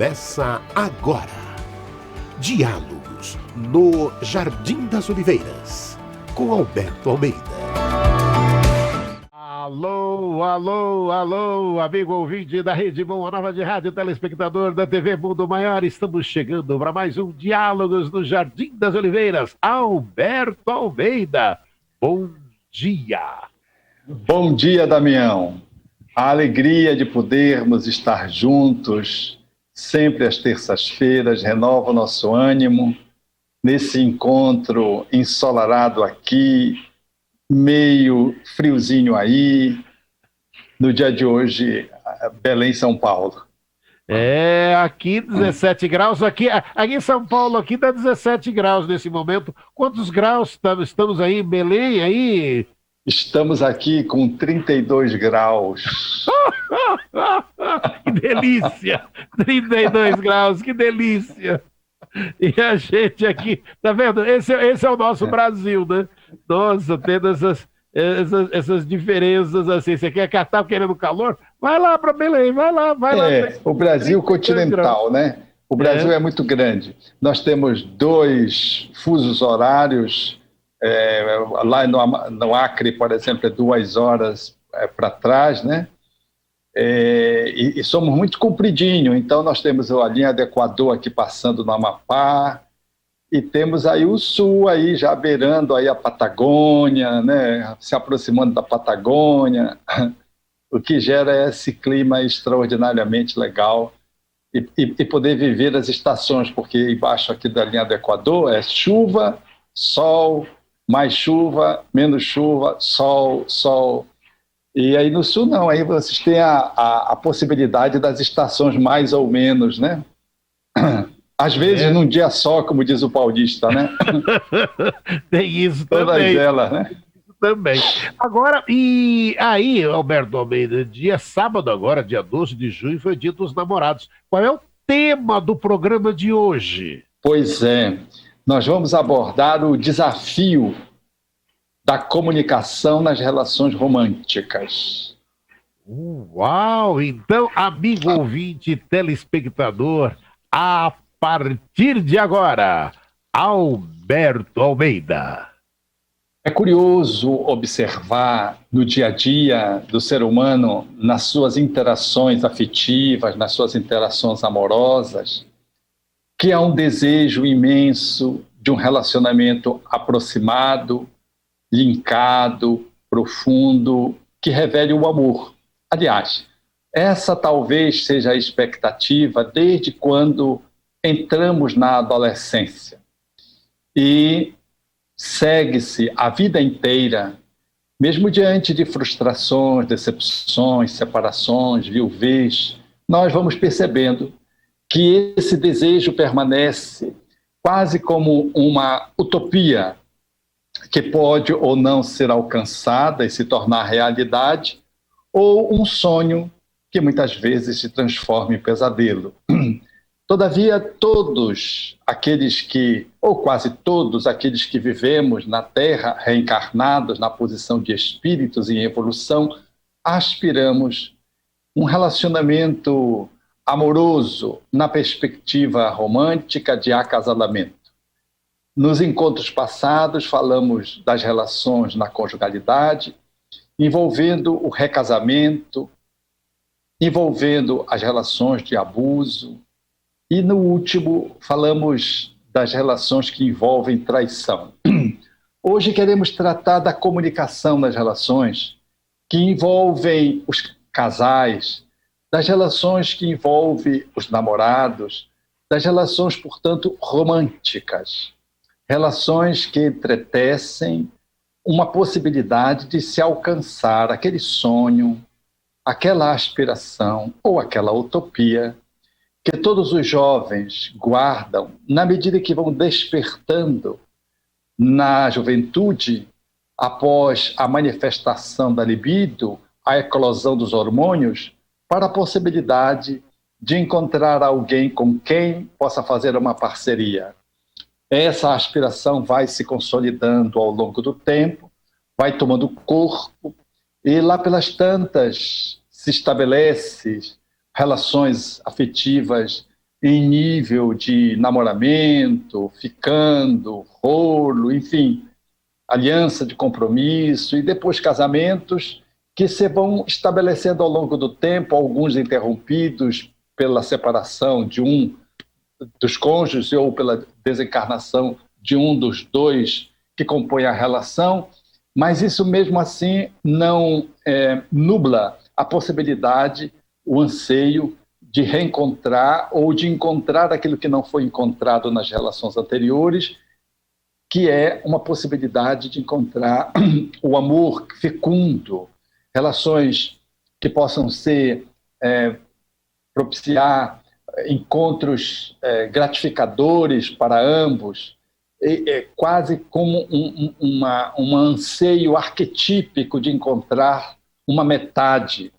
Começa agora. Diálogos no Jardim das Oliveiras, com Alberto Almeida. Alô, alô, alô, amigo ouvinte da Rede Boa Nova de Rádio, telespectador da TV Mundo Maior. Estamos chegando para mais um Diálogos no Jardim das Oliveiras. Alberto Almeida, bom dia. Bom dia, Damião. A alegria de podermos estar juntos, sempre às terças-feiras, renova o nosso ânimo, nesse encontro ensolarado aqui, meio friozinho aí, no dia de hoje, Belém, São Paulo. Aqui 17 graus, aqui em São Paulo, aqui dá 17 graus nesse momento. Quantos graus estamos aí em Belém, aí? Estamos aqui com 32 graus. Que delícia! 32 graus, que delícia! E a gente aqui, tá vendo? Esse é o nosso Brasil, né? Nossa, tendo essas diferenças assim. Você quer catar querendo calor? Vai lá para Belém, vai lá. O Brasil continental, né? O Brasil é muito grande. Nós temos 2 fusos horários. Lá no Acre, por exemplo, é 2 horas para trás, né? E somos muito compridinho, então nós temos a linha do Equador aqui passando no Amapá, e temos aí o sul aí já beirando aí a Patagônia, né? Se aproximando da Patagônia, o que gera esse clima extraordinariamente legal, e poder viver as estações, porque embaixo aqui da linha do Equador é chuva, sol, mais chuva, menos chuva, sol. E aí no sul não, aí vocês têm a possibilidade das estações mais ou menos, né? Às vezes num dia só, como diz o paulista, né? Tem isso todas também. Elas, né? Também. Agora, e aí, Alberto Almeida, dia sábado agora, dia 12 de junho, foi Dia dos Namorados. Qual é o tema do programa de hoje? Pois é, nós vamos abordar o desafio da comunicação nas relações românticas. Uau! Então, amigo ouvinte, telespectador, a partir de agora, Alberto Almeida. É curioso observar no dia a dia do ser humano, nas suas interações afetivas, nas suas interações amorosas, que há um desejo imenso de um relacionamento aproximado, linkado, profundo, que revele o amor. Aliás, essa talvez seja a expectativa desde quando entramos na adolescência. E segue-se a vida inteira, mesmo diante de frustrações, decepções, separações, viuvez, nós vamos percebendo que esse desejo permanece quase como uma utopia que pode ou não ser alcançada e se tornar realidade, ou um sonho que muitas vezes se transforma em pesadelo. Todavia, todos aqueles ou quase todos aqueles que vivemos na Terra, reencarnados na posição de espíritos em evolução, aspiramos um relacionamento amoroso na perspectiva romântica de acasalamento. Nos encontros passados, falamos das relações na conjugalidade, envolvendo o recasamento, envolvendo as relações de abuso, e no último, falamos das relações que envolvem traição. Hoje queremos tratar da comunicação nas relações que envolvem os casais, das relações que envolvem os namorados, das relações, portanto, românticas. Relações que entretecem uma possibilidade de se alcançar aquele sonho, aquela aspiração ou aquela utopia que todos os jovens guardam na medida que vão despertando na juventude, após a manifestação da libido, a eclosão dos hormônios, para a possibilidade de encontrar alguém com quem possa fazer uma parceria. Essa aspiração vai se consolidando ao longo do tempo, vai tomando corpo, e lá pelas tantas se estabelece relações afetivas em nível de namoramento, ficando, rolo, enfim, aliança de compromisso e depois casamentos que se vão estabelecendo ao longo do tempo, alguns interrompidos pela separação de um dos cônjuges ou pela desencarnação de um dos dois que compõem a relação, mas isso mesmo assim não nubla a possibilidade, o anseio de reencontrar ou de encontrar aquilo que não foi encontrado nas relações anteriores, que é uma possibilidade de encontrar o amor fecundo, relações que possam propiciar encontros gratificadores para ambos, quase como um anseio arquetípico de encontrar uma metade.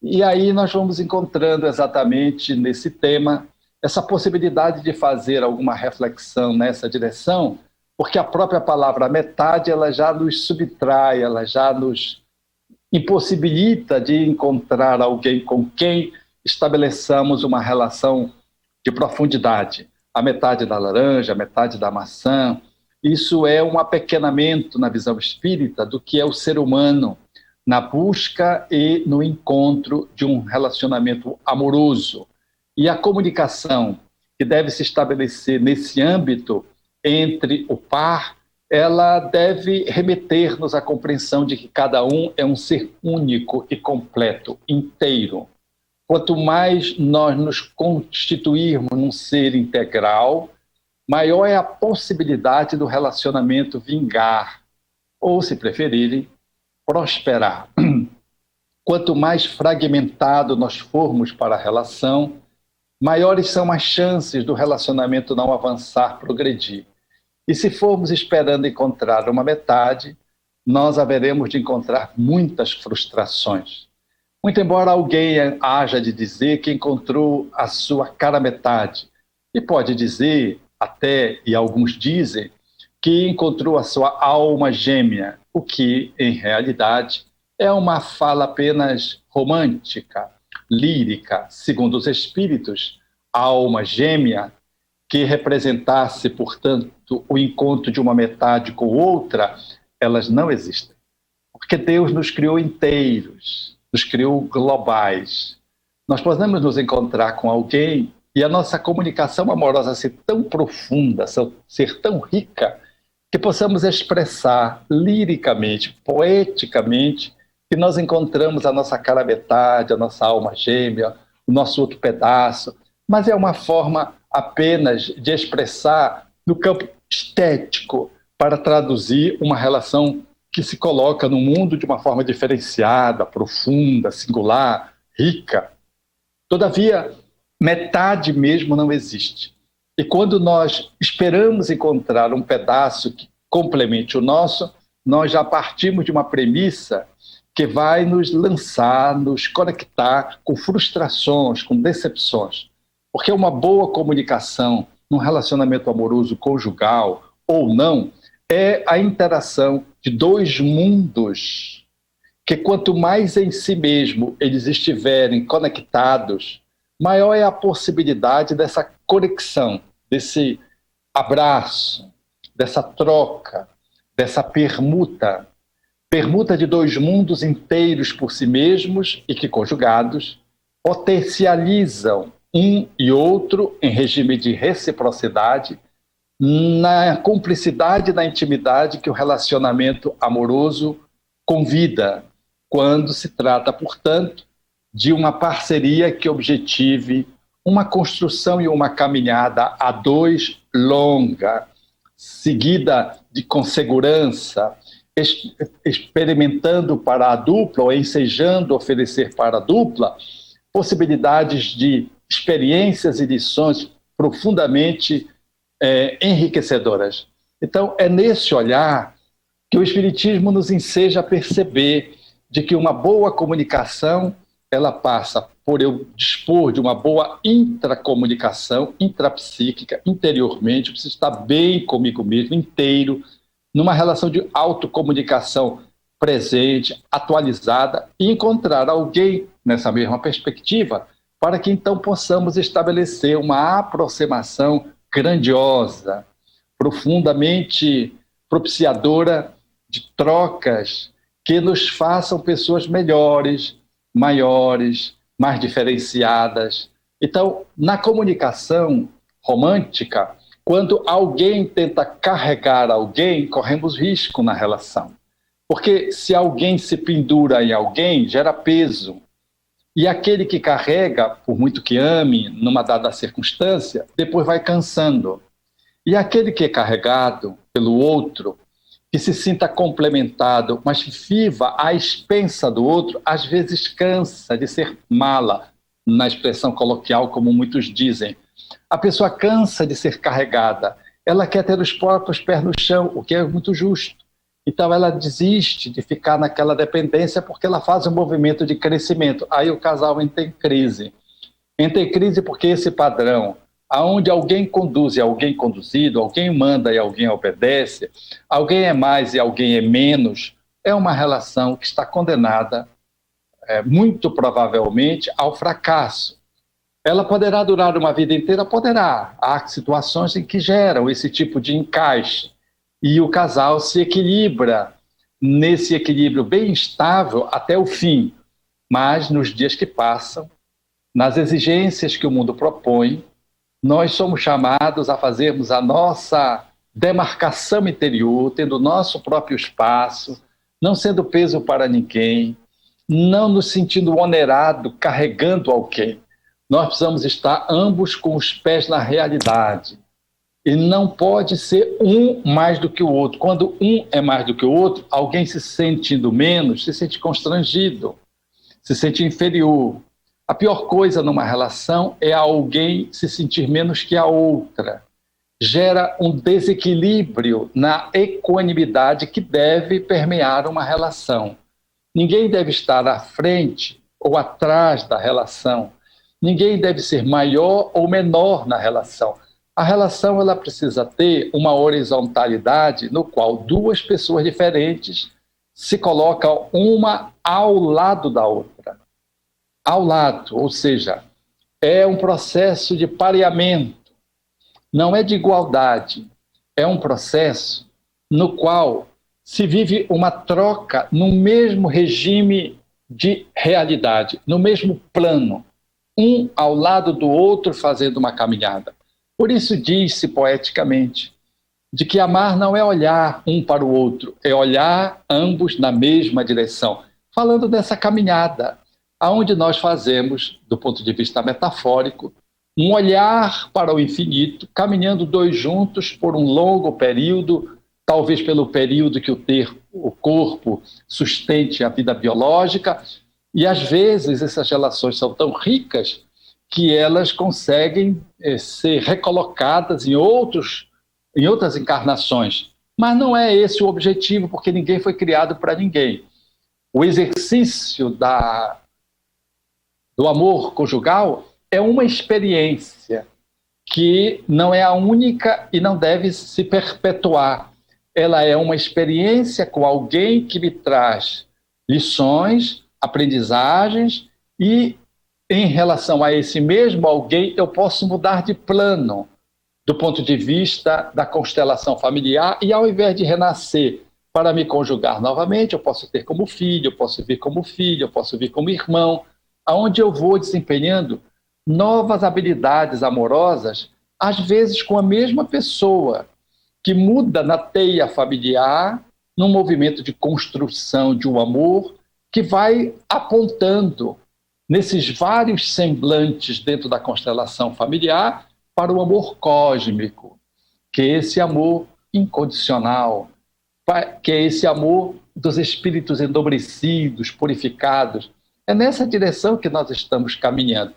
E aí nós vamos encontrando exatamente nesse tema essa possibilidade de fazer alguma reflexão nessa direção, porque a própria palavra metade ela já nos subtrai, ela já nos impossibilita de encontrar alguém com quem estabeleçamos uma relação de profundidade. A metade da laranja, a metade da maçã. Isso é um apequenamento na visão espírita do que é o ser humano na busca e no encontro de um relacionamento amoroso. E a comunicação que deve se estabelecer nesse âmbito entre o par, ela deve remeter-nos à compreensão de que cada um é um ser único e completo, inteiro. Quanto mais nós nos constituirmos num ser integral, maior é a possibilidade do relacionamento vingar, ou, se preferirem, prosperar. Quanto mais fragmentado nós formos para a relação, maiores são as chances do relacionamento não avançar, progredir. E se formos esperando encontrar uma metade, nós haveremos de encontrar muitas frustrações. Muito embora alguém haja de dizer que encontrou a sua cara metade, e pode dizer, até, e alguns dizem, que encontrou a sua alma gêmea, o que, em realidade, é uma fala apenas romântica, lírica, segundo os espíritos. A alma gêmea, que representasse, portanto, o encontro de uma metade com outra, elas não existem. Porque Deus nos criou inteiros, nos criou globais. Nós podemos nos encontrar com alguém e a nossa comunicação amorosa ser tão profunda, ser tão rica, que possamos expressar liricamente, poeticamente, que nós encontramos a nossa cara metade, a nossa alma gêmea, o nosso outro pedaço, mas é uma forma apenas de expressar no campo estético para traduzir uma relação que se coloca no mundo de uma forma diferenciada, profunda, singular, rica. Todavia, metade mesmo não existe. E quando nós esperamos encontrar um pedaço que complemente o nosso, nós já partimos de uma premissa que vai nos lançar, nos conectar com frustrações, com decepções. Porque uma boa comunicação num relacionamento amoroso conjugal ou não é a interação de dois mundos que quanto mais em si mesmo eles estiverem conectados, maior é a possibilidade dessa conexão, desse abraço, dessa troca, dessa permuta de dois mundos inteiros por si mesmos e que, conjugados, potencializam um e outro em regime de reciprocidade, na cumplicidade, na intimidade que o relacionamento amoroso convida, quando se trata, portanto, de uma parceria que objetive uma construção e uma caminhada a dois longa, seguida com segurança, experimentando para a dupla ou ensejando oferecer para a dupla possibilidades de experiências e lições profundamente enriquecedoras. Então, é nesse olhar que o Espiritismo nos enseja a perceber de que uma boa comunicação ela passa por eu dispor de uma boa intracomunicação, intrapsíquica, interiormente, eu preciso estar bem comigo mesmo, inteiro, numa relação de autocomunicação presente, atualizada, e encontrar alguém nessa mesma perspectiva para que então possamos estabelecer uma aproximação grandiosa, profundamente propiciadora de trocas que nos façam pessoas melhores, maiores, mais diferenciadas. Então, na comunicação romântica, quando alguém tenta carregar alguém, corremos risco na relação. Porque se alguém se pendura em alguém, gera peso. E aquele que carrega, por muito que ame, numa dada circunstância, depois vai cansando. E aquele que é carregado pelo outro, que se sinta complementado, mas que viva à expensa do outro, às vezes cansa de ser mala, na expressão coloquial, como muitos dizem. A pessoa cansa de ser carregada, ela quer ter os próprios pés no chão, o que é muito justo. Então ela desiste de ficar naquela dependência porque ela faz um movimento de crescimento. Aí o casal entra em crise. Entra em crise porque esse padrão, onde alguém conduz e alguém conduzido, alguém manda e alguém obedece, alguém é mais e alguém é menos, é uma relação que está condenada, muito provavelmente, ao fracasso. Ela poderá durar uma vida inteira? Poderá. Há situações em que geram esse tipo de encaixe. E o casal se equilibra nesse equilíbrio bem estável até o fim. Mas nos dias que passam, nas exigências que o mundo propõe, nós somos chamados a fazermos a nossa demarcação interior, tendo o nosso próprio espaço, não sendo peso para ninguém, não nos sentindo onerado, carregando alguém. Nós precisamos estar ambos com os pés na realidade. E não pode ser um mais do que o outro. Quando um é mais do que o outro, alguém se sentindo menos, se sente constrangido, se sente inferior. A pior coisa numa relação é alguém se sentir menos que a outra. Gera um desequilíbrio na equanimidade que deve permear uma relação. Ninguém deve estar à frente ou atrás da relação. Ninguém deve ser maior ou menor na relação. A relação ela precisa ter uma horizontalidade no qual duas pessoas diferentes se colocam uma ao lado da outra. Ao lado, ou seja, é um processo de pareamento, não é de igualdade, é um processo no qual se vive uma troca no mesmo regime de realidade, no mesmo plano, um ao lado do outro fazendo uma caminhada. Por isso diz-se poeticamente de que amar não é olhar um para o outro, é olhar ambos na mesma direção, falando dessa caminhada, aonde nós fazemos, do ponto de vista metafórico, um olhar para o infinito, caminhando dois juntos por um longo período, talvez pelo período que o corpo sustente a vida biológica, e às vezes essas relações são tão ricas que elas conseguem ser recolocadas em outras encarnações. Mas não é esse o objetivo, porque ninguém foi criado para ninguém. O exercício do amor conjugal é uma experiência que não é a única e não deve se perpetuar. Ela é uma experiência com alguém que me traz lições, aprendizagens e, em relação a esse mesmo alguém, eu posso mudar de plano do ponto de vista da constelação familiar e, ao invés de renascer para me conjugar novamente, eu posso ter como filho, eu posso vir como filho, eu posso vir como irmão, aonde eu vou desempenhando novas habilidades amorosas, às vezes com a mesma pessoa, que muda na teia familiar, num movimento de construção de um amor que vai apontando nesses vários semblantes dentro da constelação familiar para o amor cósmico, que é esse amor incondicional, que é esse amor dos espíritos endobrecidos, purificados. É nessa direção que nós estamos caminhando.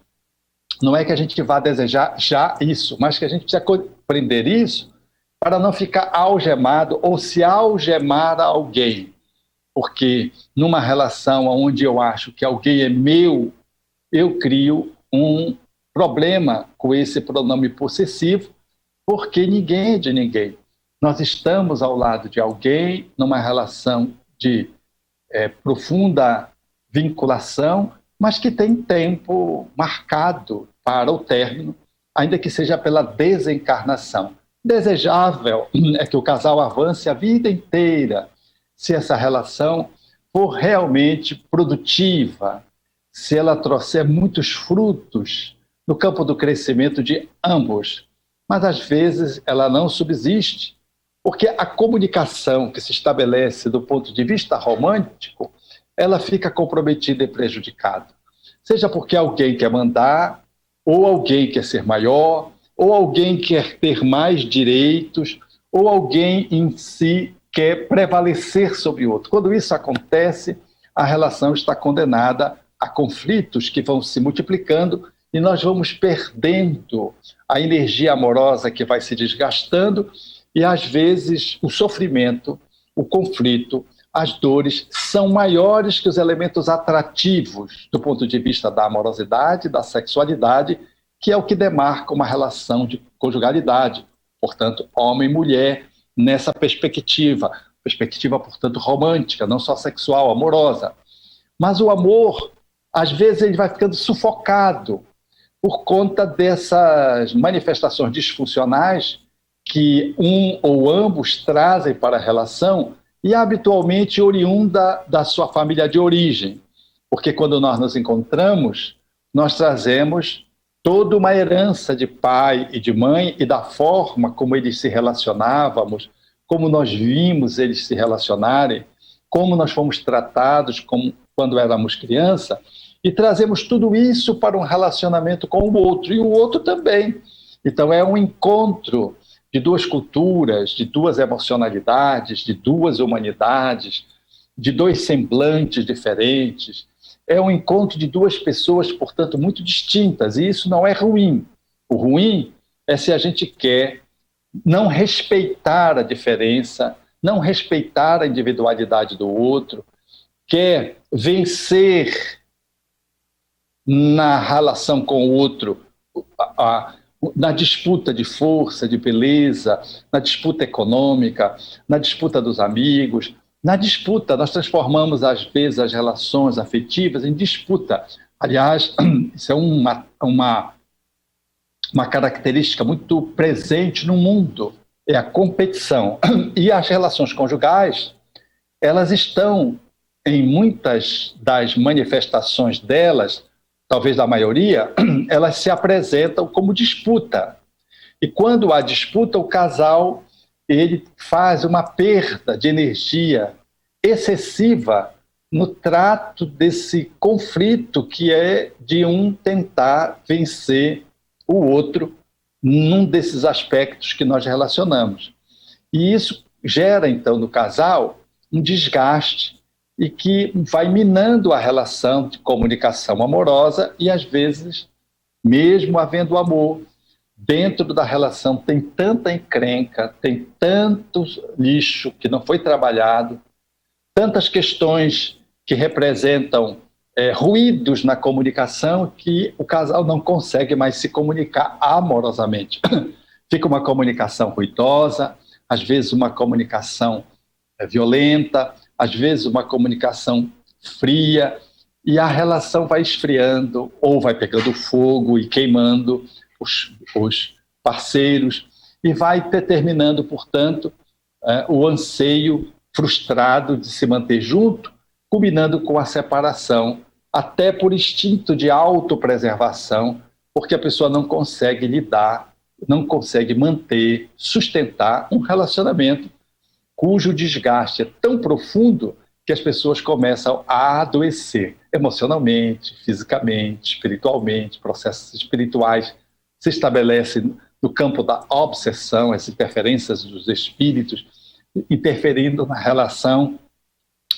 Não é que a gente vá desejar já isso, mas que a gente precisa compreender isso para não ficar algemado ou se algemar a alguém. Porque numa relação onde eu acho que alguém é meu, eu crio um problema com esse pronome possessivo, porque ninguém é de ninguém. Nós estamos ao lado de alguém numa relação de profunda vinculação, mas que tem tempo marcado para o término, ainda que seja pela desencarnação. Desejável é que o casal avance a vida inteira, se essa relação for realmente produtiva, se ela trouxer muitos frutos no campo do crescimento de ambos. Mas, às vezes, ela não subsiste, porque a comunicação que se estabelece do ponto de vista romântico, ela fica comprometida e prejudicada. Seja porque alguém quer mandar, ou alguém quer ser maior, ou alguém quer ter mais direitos, ou alguém em si quer prevalecer sobre o outro. Quando isso acontece, a relação está condenada a conflitos que vão se multiplicando e nós vamos perdendo a energia amorosa que vai se desgastando e, às vezes, o sofrimento, o conflito, as dores são maiores que os elementos atrativos do ponto de vista da amorosidade, da sexualidade, que é o que demarca uma relação de conjugalidade. Portanto, homem e mulher, nessa perspectiva, portanto, romântica, não só sexual, amorosa. Mas o amor, às vezes, ele vai ficando sufocado por conta dessas manifestações disfuncionais que um ou ambos trazem para a relação e habitualmente oriunda da sua família de origem. Porque quando nós nos encontramos, nós trazemos toda uma herança de pai e de mãe e da forma como eles se relacionávamos, como nós vimos eles se relacionarem, como nós fomos tratados quando éramos criança, e trazemos tudo isso para um relacionamento com o outro, e o outro também. Então é um encontro de duas culturas, de duas emocionalidades, de duas humanidades, de dois semblantes diferentes. É um encontro de duas pessoas, portanto, muito distintas, e isso não é ruim. O ruim é se a gente quer não respeitar a diferença, não respeitar a individualidade do outro, quer vencer na relação com o outro, na disputa de força, de beleza, na disputa econômica, na disputa dos amigos. Na disputa, nós transformamos, às vezes, as relações afetivas em disputa. Aliás, isso é uma característica muito presente no mundo, é a competição. E as relações conjugais, elas estão, em muitas das manifestações delas, talvez da maioria, elas se apresentam como disputa. E quando há disputa, o casal ele faz uma perda de energia excessiva no trato desse conflito que é de um tentar vencer o outro num desses aspectos que nós relacionamos. E isso gera, então, no casal um desgaste e que vai minando a relação de comunicação amorosa e, às vezes, mesmo havendo amor, dentro da relação tem tanta encrenca, tem tanto lixo que não foi trabalhado, tantas questões que representam ruídos na comunicação que o casal não consegue mais se comunicar amorosamente. Fica uma comunicação ruidosa, às vezes uma comunicação violenta, às vezes uma comunicação fria, e a relação vai esfriando ou vai pegando fogo e queimando os parceiros, e vai determinando, portanto, o anseio frustrado de se manter junto, culminando com a separação, até por instinto de autopreservação, porque a pessoa não consegue lidar, não consegue manter, sustentar um relacionamento cujo desgaste é tão profundo que as pessoas começam a adoecer emocionalmente, fisicamente, espiritualmente, processos espirituais se estabelecem no campo da obsessão, as interferências dos espíritos interferindo na relação.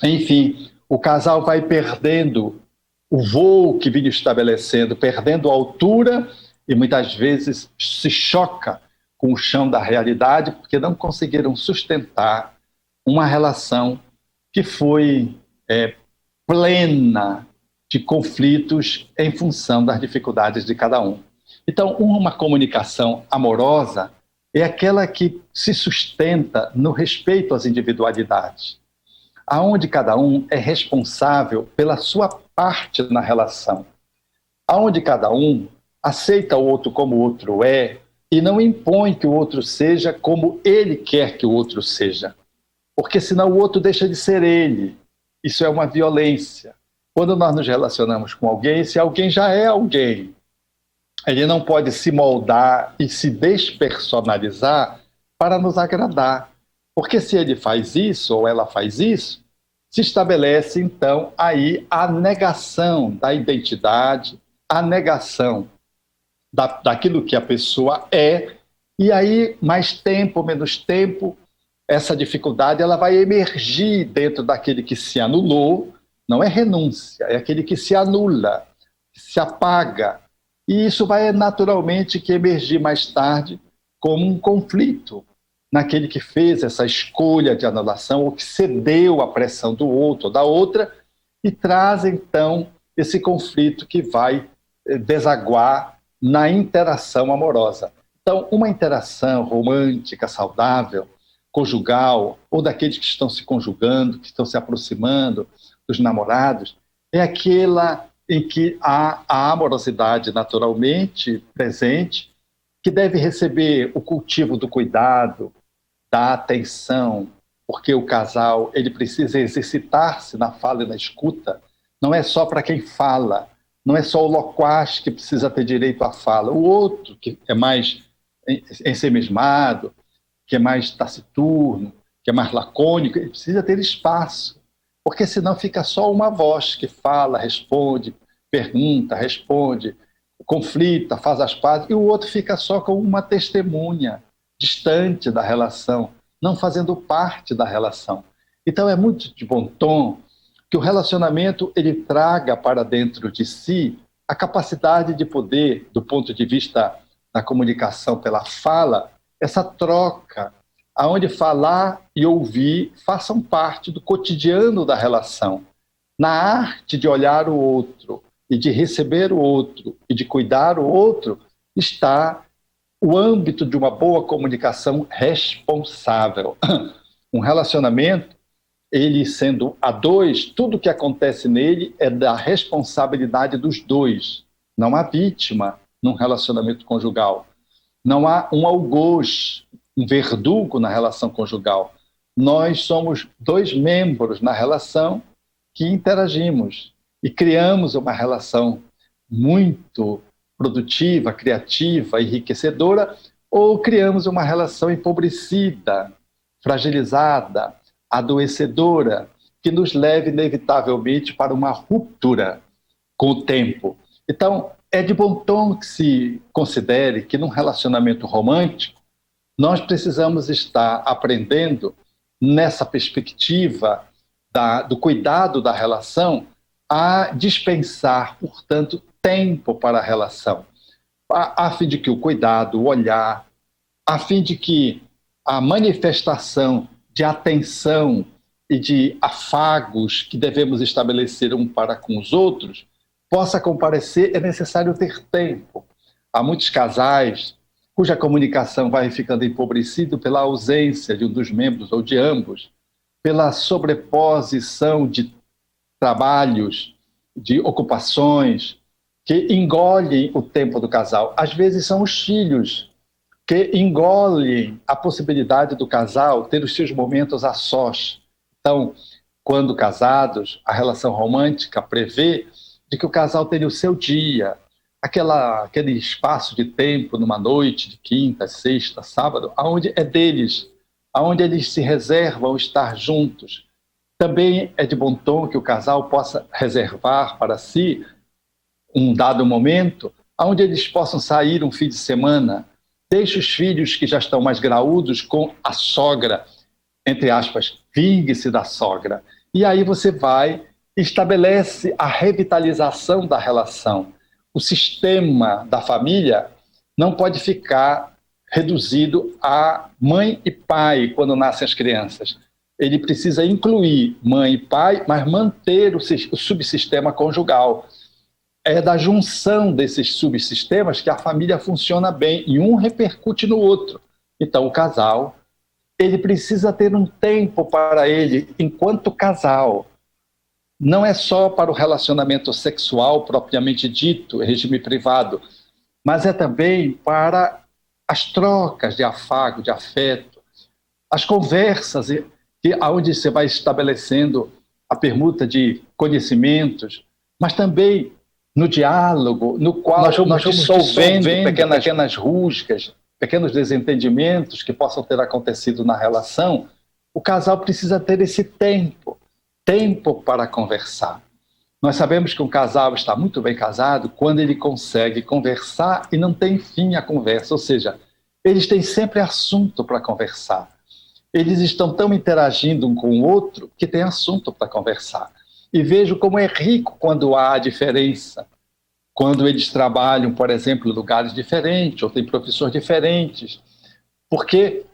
Enfim, o casal vai perdendo o voo que vinha estabelecendo, perdendo a altura e muitas vezes se choca com o chão da realidade porque não conseguiram sustentar uma relação que foi plena de conflitos em função das dificuldades de cada um. Então, uma comunicação amorosa é aquela que se sustenta no respeito às individualidades, aonde cada um é responsável pela sua parte na relação, onde cada um aceita o outro como o outro é e não impõe que o outro seja como ele quer que o outro seja, porque senão o outro deixa de ser ele. Isso é uma violência. Quando nós nos relacionamos com alguém, se alguém já é alguém, ele não pode se moldar e se despersonalizar para nos agradar. Porque se ele faz isso ou ela faz isso, se estabelece então aí a negação da identidade, a negação daquilo que a pessoa é, e aí mais tempo, menos tempo, essa dificuldade ela vai emergir dentro daquele que se anulou. Não é renúncia, é aquele que se anula, que se apaga. E isso vai naturalmente que emergir mais tarde como um conflito naquele que fez essa escolha de anulação ou que cedeu à pressão do outro ou da outra e traz então esse conflito que vai desaguar na interação amorosa. Então, uma interação romântica, saudável, conjugal, ou daqueles que estão se conjugando, que estão se aproximando, dos namorados, é aquela em que há a amorosidade naturalmente presente, que deve receber o cultivo do cuidado, da atenção, porque o casal ele precisa exercitar-se na fala e na escuta. Não é só para quem fala, não é só o loquaz que precisa ter direito à fala. O outro, que é mais ensemismado, que é mais taciturno, que é mais lacônico, ele precisa ter espaço, porque senão fica só uma voz que fala, responde, pergunta, responde, conflita, faz as pazes, e o outro fica só como uma testemunha, distante da relação, não fazendo parte da relação. Então é muito de bom tom que o relacionamento ele traga para dentro de si a capacidade de poder, do ponto de vista da comunicação pela fala, essa troca, aonde falar e ouvir façam parte do cotidiano da relação. Na arte de olhar o outro e de receber o outro e de cuidar o outro está o âmbito de uma boa comunicação responsável. Um relacionamento, ele sendo a dois, tudo que acontece nele é da responsabilidade dos dois. Não há vítima num relacionamento conjugal. Não há um algoz, um verdugo na relação conjugal. Nós somos dois membros na relação que interagimos e criamos uma relação muito produtiva, criativa, enriquecedora, ou criamos uma relação empobrecida, fragilizada, adoecedora, que nos leve inevitavelmente para uma ruptura com o tempo. Então, é de bom tom que se considere que num relacionamento romântico, nós precisamos estar aprendendo nessa perspectiva do cuidado da relação a dispensar, portanto, tempo para a relação, a fim de que o cuidado, o olhar, a fim de que a manifestação de atenção e de afagos que devemos estabelecer um para com os outros possa comparecer, é necessário ter tempo. Há muitos casais cuja comunicação vai ficando empobrecida pela ausência de um dos membros ou de ambos, pela sobreposição de trabalhos, de ocupações, que engolem o tempo do casal. Às vezes são os filhos que engolem a possibilidade do casal ter os seus momentos a sós. Então, quando casados, a relação romântica prevê de que o casal tenha o seu dia, aquele espaço de tempo numa noite de quinta, sexta, sábado, onde é deles, onde eles se reservam estar juntos. Também é de bom tom que o casal possa reservar para si um dado momento onde eles possam sair um fim de semana. Deixe os filhos que já estão mais graúdos com a sogra, entre aspas, vingue-se da sogra. E aí você vai e estabelece a revitalização da relação. O sistema da família não pode ficar reduzido a mãe e pai quando nascem as crianças. Ele precisa incluir mãe e pai, mas manter o subsistema conjugal. É da junção desses subsistemas que a família funciona bem e um repercute no outro. Então, o casal, ele precisa ter um tempo para ele enquanto casal, não é só para o relacionamento sexual propriamente dito, regime privado, mas é também para as trocas de afago, de afeto, as conversas onde você vai estabelecendo a permuta de conhecimentos, mas também no diálogo, no qual nós vamos dissolvendo pequenas rusgas, pequenos desentendimentos que possam ter acontecido na relação. O casal precisa ter esse tempo para conversar. Nós sabemos que um casal está muito bem casado quando ele consegue conversar e não tem fim a conversa, ou seja, eles têm sempre assunto para conversar. Eles estão tão interagindo um com o outro que tem assunto para conversar. E vejo como é rico quando há diferença, quando eles trabalham, por exemplo, em lugares diferentes, ou têm professores diferentes, porque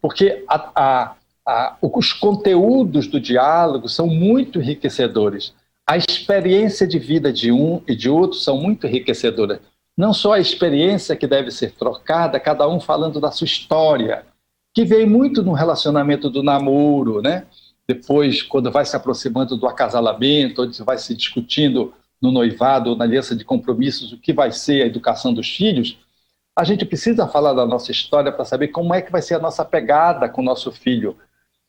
os conteúdos do diálogo são muito enriquecedores. A experiência de vida de um e de outro são muito enriquecedoras. Não só a experiência que deve ser trocada, cada um falando da sua história, que vem muito no relacionamento do namoro, né? Depois, quando vai se aproximando do acasalamento, onde vai se discutindo no noivado ou na aliança de compromissos o que vai ser a educação dos filhos, a gente precisa falar da nossa história para saber como é que vai ser a nossa pegada com o nosso filho.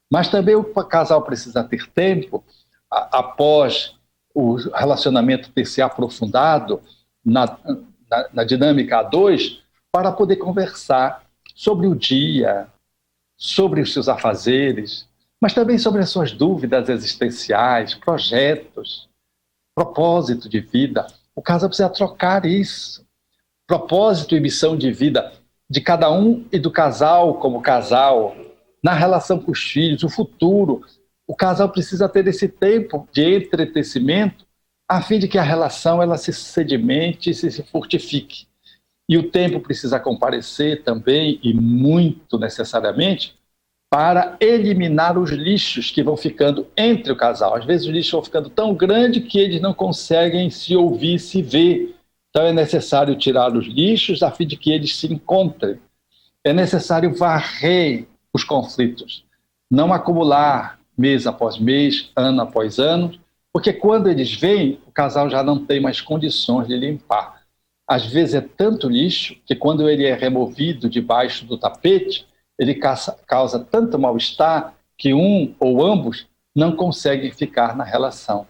Mas também o casal precisa ter tempo, após o relacionamento ter se aprofundado na dinâmica a dois, para poder conversar sobre o dia, sobre os seus afazeres, mas também sobre as suas dúvidas existenciais, projetos, propósito de vida. O casal precisa trocar isso. Propósito e missão de vida de cada um e do casal como casal, na relação com os filhos, o futuro. O casal precisa ter esse tempo de entretecimento a fim de que a relação ela se sedimente e se fortifique. E o tempo precisa comparecer também, e muito necessariamente, para eliminar os lixos que vão ficando entre o casal. Às vezes os lixos vão ficando tão grandes que eles não conseguem se ouvir, se ver. Então é necessário tirar os lixos a fim de que eles se encontrem. É necessário varrer os conflitos, não acumular mês após mês, ano após ano, porque quando eles vêm, o casal já não tem mais condições de limpar. Às vezes é tanto lixo que quando ele é removido debaixo do tapete, ele causa tanto mal-estar que um ou ambos não conseguem ficar na relação.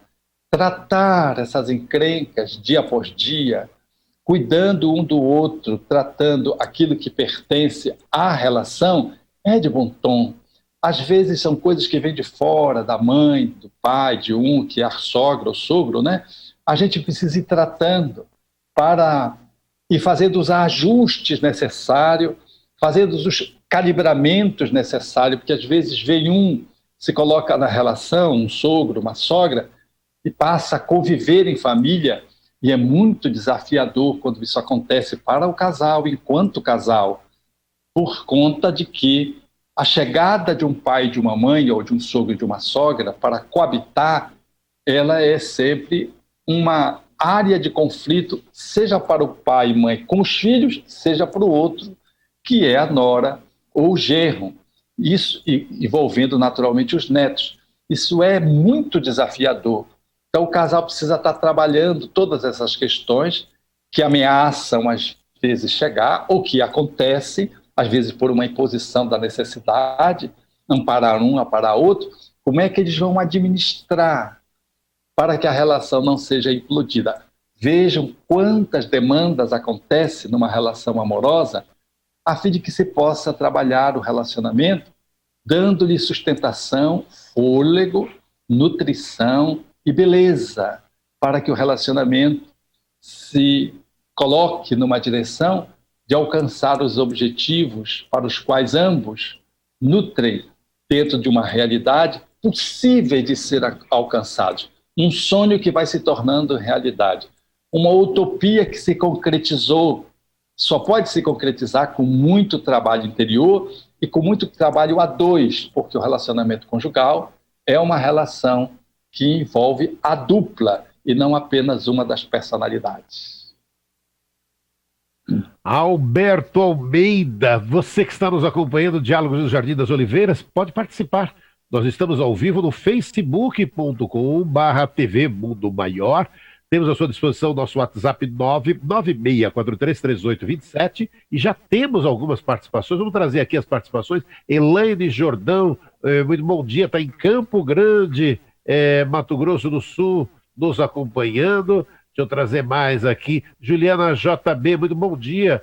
Tratar essas encrencas dia após dia, cuidando um do outro, tratando aquilo que pertence à relação, é de bom tom. Às vezes são coisas que vêm de fora, da mãe, do pai, de um, que é a sogra ou sogro, né? A gente precisa ir tratando para ir fazendo os ajustes necessários, fazendo os calibramentos necessários, porque às vezes vem um, se coloca na relação, um sogro, uma sogra, e passa a conviver em família, e é muito desafiador quando isso acontece para o casal, enquanto casal, por conta de que a chegada de um pai e de uma mãe, ou de um sogro e de uma sogra, para coabitar, ela é sempre uma área de conflito, seja para o pai e mãe com os filhos, seja para o outro, que é a nora ou o genro, isso envolvendo naturalmente os netos. Isso é muito desafiador. Então o casal precisa estar trabalhando todas essas questões que ameaçam às vezes chegar, ou que acontecem, às vezes por uma imposição da necessidade, amparar um, amparar outro. Como é que eles vão administrar para que a relação não seja implodida? Vejam quantas demandas acontecem numa relação amorosa, a fim de que se possa trabalhar o relacionamento, dando-lhe sustentação, fôlego, nutrição e beleza, para que o relacionamento se coloque numa direção de alcançar os objetivos para os quais ambos nutrem dentro de uma realidade possível de ser alcançados. Um sonho que vai se tornando realidade. Uma utopia que se concretizou, só pode se concretizar com muito trabalho interior e com muito trabalho a dois, porque o relacionamento conjugal é uma relação que envolve a dupla e não apenas uma das personalidades. Alberto Almeida, você que está nos acompanhando, Diálogos do Jardim das Oliveiras, pode participar Nós estamos ao vivo no facebook.com/TV Mundo Maior. Temos à sua disposição o nosso WhatsApp 996433827 e já temos algumas participações. Vamos trazer aqui as participações. Elaine Jordão, muito bom dia, está em Campo Grande, Mato Grosso do Sul, nos acompanhando. Deixa eu trazer mais aqui. Juliana JB, muito bom dia,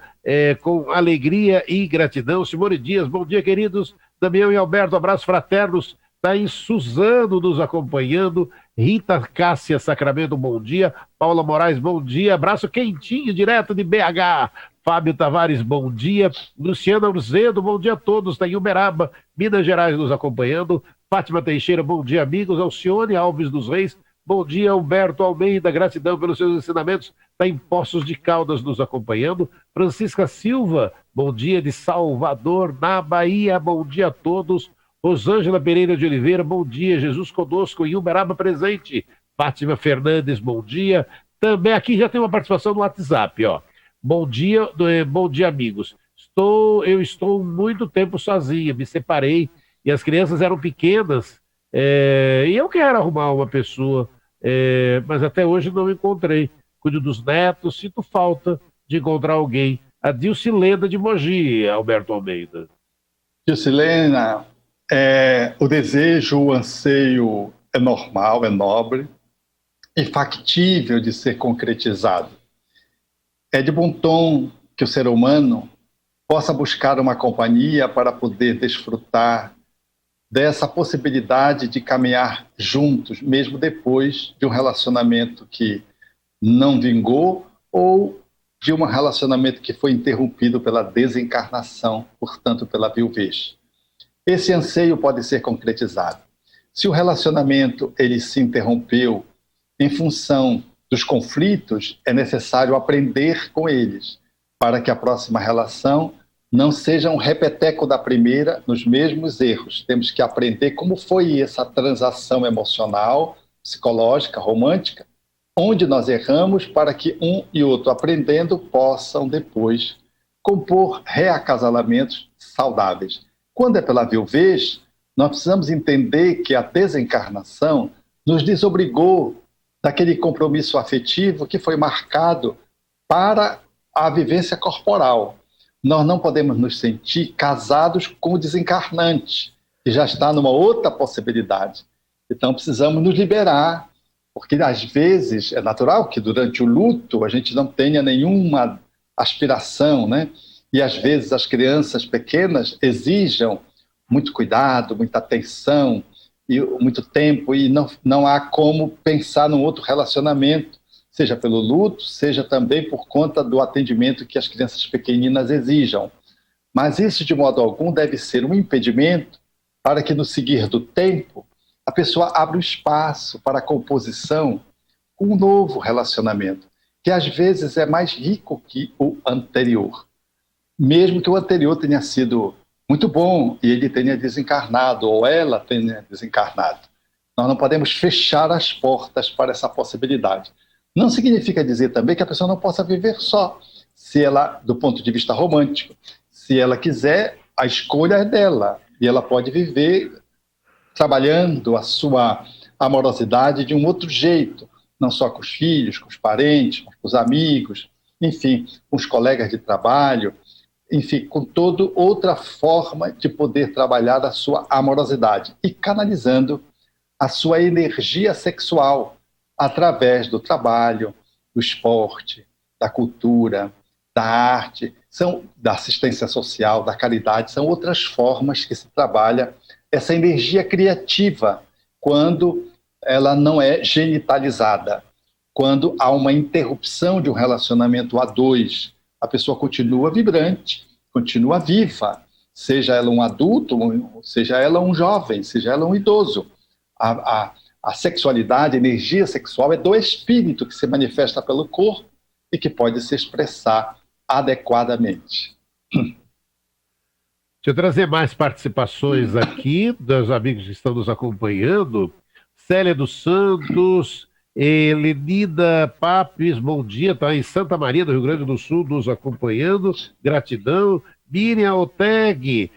com alegria e gratidão. Simone Dias, bom dia, queridos. Damião e Alberto, abraços fraternos. Está em Suzano nos acompanhando. Rita Cássia Sacramento, bom dia. Paula Moraes, bom dia. Abraço quentinho, direto de BH. Fábio Tavares, bom dia. Luciana Urzedo, bom dia a todos. Está em Uberaba, Minas Gerais, nos acompanhando. Fátima Teixeira, bom dia, amigos. Alcione Alves dos Reis, bom dia. Humberto Almeida, gratidão pelos seus ensinamentos. Está em Poços de Caldas, nos acompanhando. Francisca Silva, bom dia, de Salvador, na Bahia. Bom dia a todos. Rosângela Pereira de Oliveira, bom dia. Jesus conosco em Uberaba presente. Fátima Fernandes, bom dia. Também aqui já tem uma participação no WhatsApp, ó. Bom dia, amigos. Eu estou muito tempo sozinha, me separei e as crianças eram pequenas, e eu quero arrumar uma pessoa, mas até hoje não encontrei. Cuido dos netos, sinto falta de encontrar alguém. A Dilcilena de Mogi, Alberto Almeida. Dilcilena, o desejo, o anseio é normal, é nobre e factível de ser concretizado. É de bom tom que o ser humano possa buscar uma companhia para poder desfrutar dessa possibilidade de caminhar juntos, mesmo depois de um relacionamento que não vingou ou de um relacionamento que foi interrompido pela desencarnação, portanto, pela viuvez. Esse anseio pode ser concretizado. Se o relacionamento ele se interrompeu em função dos conflitos, é necessário aprender com eles, para que a próxima relação não seja um repeteco da primeira nos mesmos erros. Temos que aprender como foi essa transação emocional, psicológica, romântica, onde nós erramos, para que um e outro, aprendendo, possam depois compor reacasalamentos saudáveis. Quando é pela viuvez, nós precisamos entender que a desencarnação nos desobrigou daquele compromisso afetivo que foi marcado para a vivência corporal. Nós não podemos nos sentir casados com o desencarnante, que já está numa outra possibilidade. Então precisamos nos liberar, porque às vezes é natural que durante o luto a gente não tenha nenhuma aspiração, né? E às vezes as crianças pequenas exijam muito cuidado, muita atenção, e muito tempo, e não há como pensar num outro relacionamento, seja pelo luto, seja também por conta do atendimento que as crianças pequeninas exijam. Mas isso, de modo algum, deve ser um impedimento para que, no seguir do tempo, a pessoa abra um espaço para a composição com um novo relacionamento, que às vezes é mais rico que o anterior. Mesmo que o anterior tenha sido muito bom e ele tenha desencarnado, ou ela tenha desencarnado. Nós não podemos fechar as portas para essa possibilidade. Não significa dizer também que a pessoa não possa viver só, se ela, do ponto de vista romântico, se ela quiser, a escolha é dela, e ela pode viver trabalhando a sua amorosidade de um outro jeito, não só com os filhos, com os parentes, com os amigos, enfim, com os colegas de trabalho, enfim, com toda outra forma de poder trabalhar a sua amorosidade e canalizando a sua energia sexual através do trabalho, do esporte, da cultura, da arte, da assistência social, da caridade, são outras formas que se trabalha essa energia criativa quando ela não é genitalizada, quando há uma interrupção de um relacionamento a dois, a pessoa continua vibrante, continua viva, seja ela um adulto, seja ela um jovem, seja ela um idoso. A sexualidade, a energia sexual é do espírito que se manifesta pelo corpo e que pode se expressar adequadamente. Deixa eu trazer mais participações aqui dos amigos que estão nos acompanhando. Célia dos Santos, Lenida Papes, bom dia, está em Santa Maria do Rio Grande do Sul nos acompanhando, gratidão. Miriam Oteg,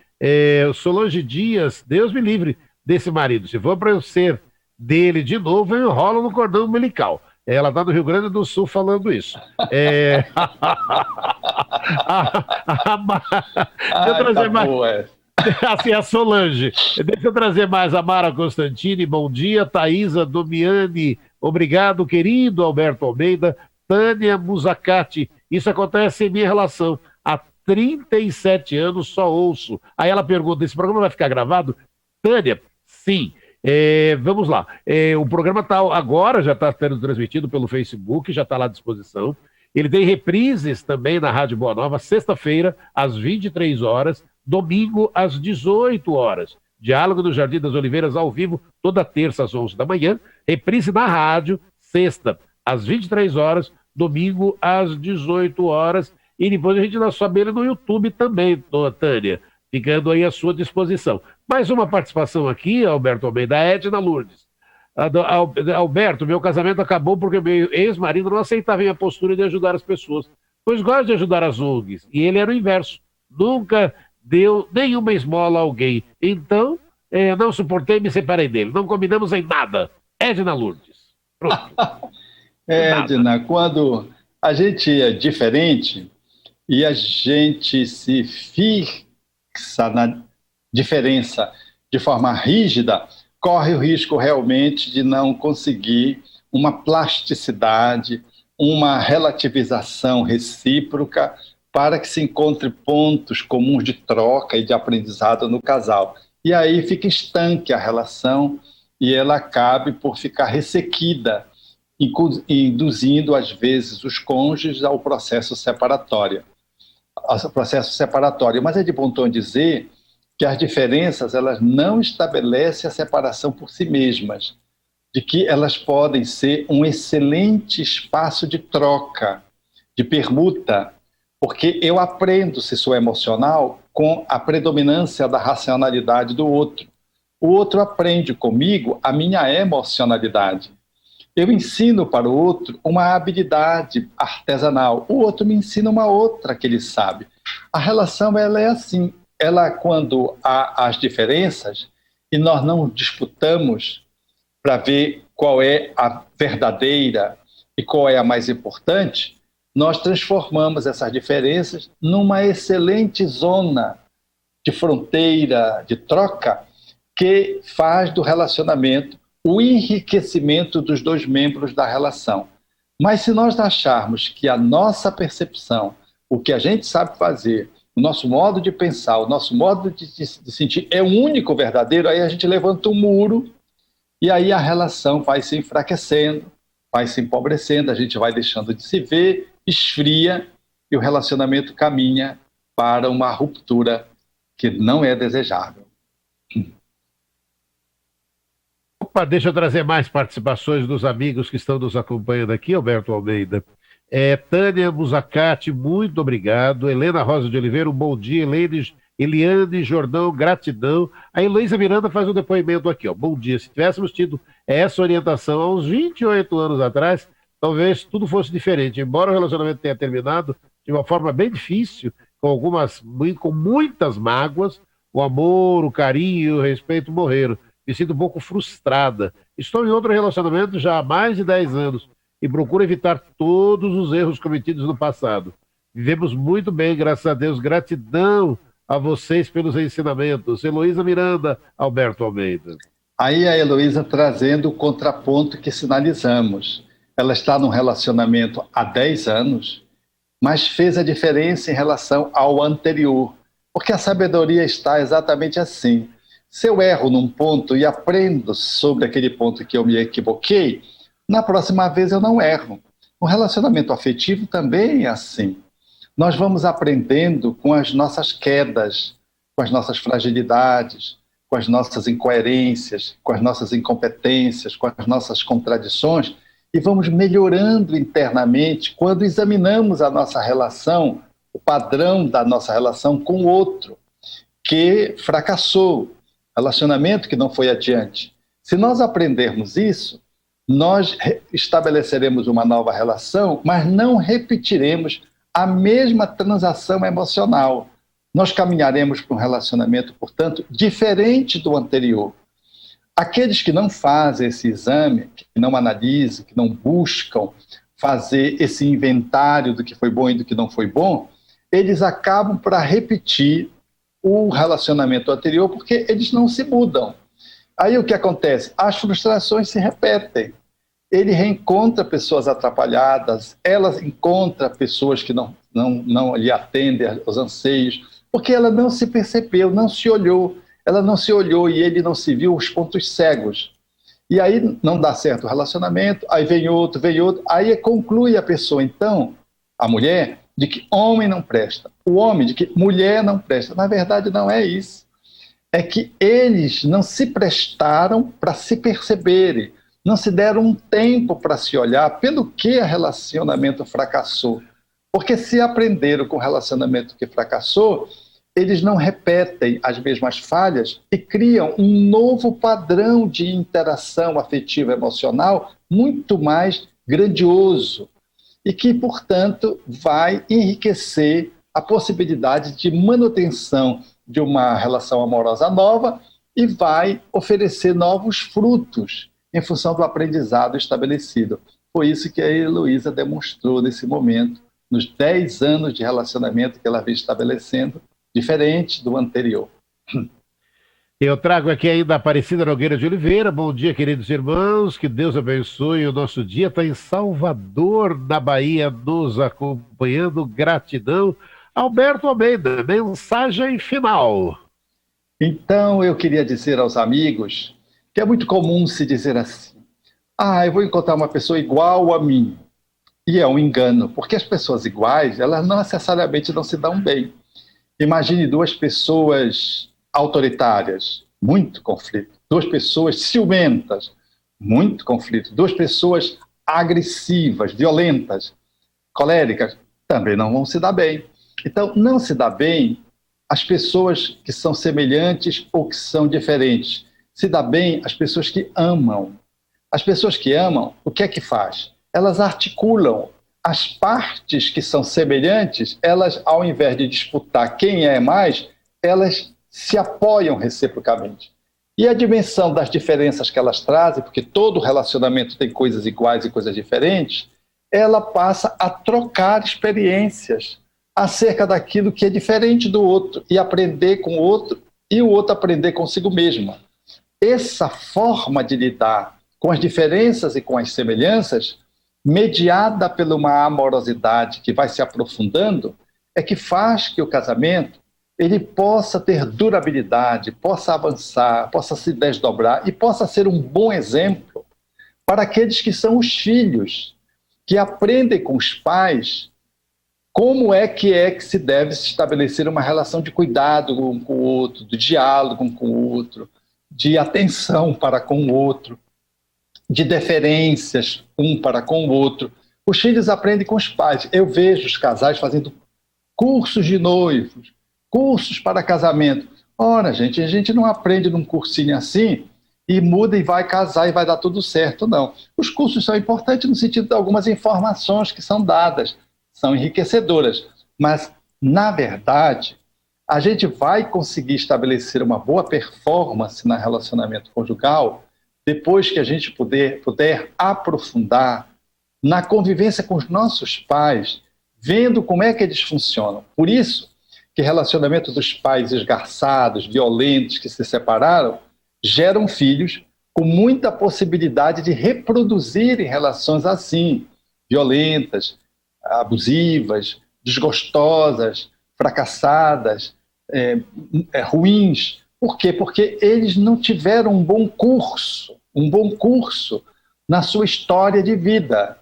Solange Dias, Deus me livre, desse marido. Se for para eu ser dele de novo, eu enrolo no cordão umbilical. Ela está no Rio Grande do Sul falando isso. Deixa eu trazer mais. Assim, a Solange. Deixa eu trazer mais a Mara Constantini. Bom dia. Thaisa Domiani. Obrigado, querido Alberto Almeida. Tânia Musacati. Isso acontece em minha relação. Há 37 anos só ouço. Aí ela pergunta: esse programa vai ficar gravado? Tânia, sim. Vamos lá. O programa agora já está sendo transmitido pelo Facebook, já está lá à disposição. Ele tem reprises também na Rádio Boa Nova, sexta-feira, às 23 horas, domingo, às 18 horas. Diálogo no Jardim das Oliveiras, ao vivo, toda terça, às 11 da manhã. Reprise na rádio, sexta, às 23 horas, domingo, às 18 horas. E depois a gente dá sua ele no YouTube também, Tânia, ficando aí à sua disposição. Mais uma participação aqui, Alberto Almeida, da Edna Lourdes. Alberto, meu casamento acabou porque meu ex-marido não aceitava a minha postura de ajudar as pessoas, pois gosta de ajudar as ONGs, e ele era o inverso, nunca deu nenhuma esmola a alguém, então não suportei e me separei dele, não combinamos em nada. Edna Lourdes. Pronto. Edna, quando a gente é diferente e a gente se fixa na diferença de forma rígida, corre o risco realmente de não conseguir uma plasticidade, uma relativização recíproca para que se encontre pontos comuns de troca e de aprendizado no casal. E aí fica estanque a relação e ela acabe por ficar ressequida, induzindo às vezes os cônjuges ao processo separatório. Mas é de bom tom dizer que as diferenças elas não estabelecem a separação por si mesmas, de que elas podem ser um excelente espaço de troca, de permuta, porque eu aprendo, se sou emocional, com a predominância da racionalidade do outro. O outro aprende comigo a minha emocionalidade. Eu ensino para o outro uma habilidade artesanal, o outro me ensina uma outra que ele sabe. A relação ela é assim. Ela, quando há as diferenças e nós não disputamos para ver qual é a verdadeira e qual é a mais importante, nós transformamos essas diferenças numa excelente zona de fronteira, de troca, que faz do relacionamento o enriquecimento dos dois membros da relação. Mas se nós acharmos que a nossa percepção, o que a gente sabe fazer, o nosso modo de pensar, o nosso modo de sentir é o único verdadeiro, aí a gente levanta um muro e aí a relação vai se enfraquecendo, vai se empobrecendo, a gente vai deixando de se ver, esfria e o relacionamento caminha para uma ruptura que não é desejável. Opa, deixa eu trazer mais participações dos amigos que estão nos acompanhando aqui, Alberto Almeida. Tânia Musacati, muito obrigado. Helena Rosa de Oliveira, um bom dia. Eliane Jordão, gratidão. A Heloísa Miranda faz um depoimento aqui, ó. Bom dia. Se tivéssemos tido essa orientação há uns 28 anos atrás, talvez tudo fosse diferente. Embora o relacionamento tenha terminado de uma forma bem difícil, com muitas mágoas, o amor, o carinho, o respeito morreram. Me sinto um pouco frustrada. Estou em outro relacionamento já há mais de 10 anos e procuro evitar todos os erros cometidos no passado. Vivemos muito bem, graças a Deus. Gratidão a vocês pelos ensinamentos. Heloísa Miranda, Alberto Almeida. Aí a Heloísa trazendo o contraponto que sinalizamos. Ela está num relacionamento há 10 anos, mas fez a diferença em relação ao anterior. Porque a sabedoria está exatamente assim. Se eu erro num ponto e aprendo sobre aquele ponto que eu me equivoquei, na próxima vez eu não erro. O relacionamento afetivo também é assim. Nós vamos aprendendo com as nossas quedas, com as nossas fragilidades, com as nossas incoerências, com as nossas incompetências, com as nossas contradições, e vamos melhorando internamente quando examinamos a nossa relação, o padrão da nossa relação com o outro, que fracassou, relacionamento que não foi adiante. Se nós aprendermos isso, nós estabeleceremos uma nova relação, mas não repetiremos a mesma transação emocional. Nós caminharemos para um relacionamento, portanto, diferente do anterior. Aqueles que não fazem esse exame, que não analisam, que não buscam fazer esse inventário do que foi bom e do que não foi bom, eles acabam para repetir o relacionamento anterior porque eles não se mudam. Aí o que acontece? As frustrações se repetem. Ele reencontra pessoas atrapalhadas, ela encontra pessoas que não lhe atendem aos anseios, porque ela não se percebeu, não se olhou. Ela não se olhou e ele não se viu os pontos cegos. E aí não dá certo o relacionamento, aí vem outro, aí conclui a pessoa, então, a mulher, de que homem não presta, o homem de que mulher não presta. Na verdade, não é isso. É que eles não se prestaram para se perceberem, não se deram um tempo para se olhar pelo que o relacionamento fracassou. Porque se aprenderam com o relacionamento que fracassou, eles não repetem as mesmas falhas e criam um novo padrão de interação afetiva emocional muito mais grandioso e que, portanto, vai enriquecer a possibilidade de manutenção de uma relação amorosa nova e vai oferecer novos frutos em função do aprendizado estabelecido. Foi isso que a Heloísa demonstrou nesse momento, nos 10 anos de relacionamento que ela vem estabelecendo, diferente do anterior. Eu trago aqui ainda a Aparecida Nogueira de Oliveira. Bom dia, queridos irmãos, que Deus abençoe o nosso dia. Está em Salvador, na Bahia, nos acompanhando. Gratidão. Alberto Almeida, mensagem final. Então, eu queria dizer aos amigos que é muito comum se dizer assim: eu vou encontrar uma pessoa igual a mim. E é um engano, porque as pessoas iguais, elas não necessariamente não se dão bem. Imagine 2 pessoas autoritárias, muito conflito. 2 pessoas ciumentas, muito conflito. 2 pessoas agressivas, violentas, coléricas, também não vão se dar bem. Então, não se dá bem as pessoas que são semelhantes ou que são diferentes. Se dá bem as pessoas que amam. As pessoas que amam, o que é que faz? Elas articulam as partes que são semelhantes, elas, ao invés de disputar quem é mais, elas se apoiam reciprocamente. E a dimensão das diferenças que elas trazem, porque todo relacionamento tem coisas iguais e coisas diferentes, ela passa a trocar experiências acerca daquilo que é diferente do outro, e aprender com o outro, e o outro aprender consigo mesmo. Essa forma de lidar com as diferenças e com as semelhanças, mediada por uma amorosidade que vai se aprofundando, é que faz que o casamento ele possa ter durabilidade, possa avançar, possa se desdobrar e possa ser um bom exemplo para aqueles que são os filhos, que aprendem com os pais como é que se deve se estabelecer uma relação de cuidado um com o outro, de diálogo um com o outro, de atenção para com o outro, de deferências um para com o outro. Os filhos aprendem com os pais. Eu vejo os casais fazendo cursos de noivos, cursos para casamento. Ora, gente, a gente não aprende num cursinho assim e muda e vai casar e vai dar tudo certo, não. Os cursos são importantes no sentido de algumas informações que são dadas, são enriquecedoras, mas, na verdade, a gente vai conseguir estabelecer uma boa performance no relacionamento conjugal depois que a gente puder aprofundar na convivência com os nossos pais, vendo como é que eles funcionam. Por isso que relacionamento dos pais esgarçados, violentos, que se separaram, geram filhos com muita possibilidade de reproduzirem relações assim, violentas, abusivas, desgostosas, fracassadas, ruins. Por quê? Porque eles não tiveram um bom curso na sua história de vida.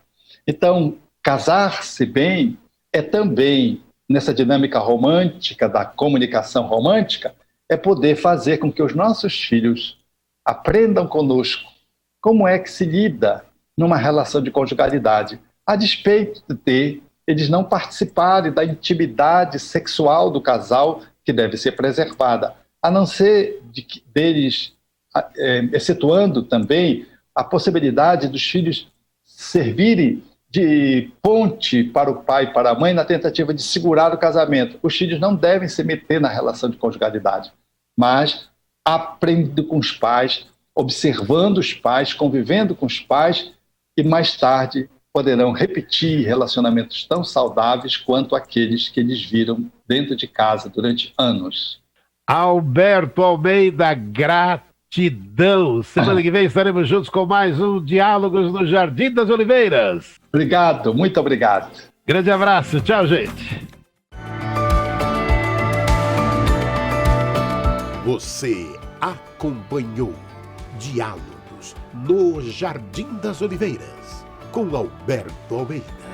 Então, casar-se bem é também, nessa dinâmica romântica, da comunicação romântica, é poder fazer com que os nossos filhos aprendam conosco como é que se lida numa relação de conjugalidade, a despeito de eles não participarem da intimidade sexual do casal, que deve ser preservada, a não ser deles, excetuando também a possibilidade dos filhos servirem de ponte para o pai e para a mãe na tentativa de segurar o casamento. Os filhos não devem se meter na relação de conjugalidade, mas aprendendo com os pais observando os pais, convivendo com os pais, e mais tarde poderão repetir relacionamentos tão saudáveis quanto aqueles que eles viram dentro de casa durante anos. Alberto Almeida, gratidão. Semana que vem estaremos juntos com mais um Diálogos no Jardim das Oliveiras. Obrigado, muito obrigado. Grande abraço, tchau, gente. Você acompanhou Diálogos no Jardim das Oliveiras, com Alberto Almeida.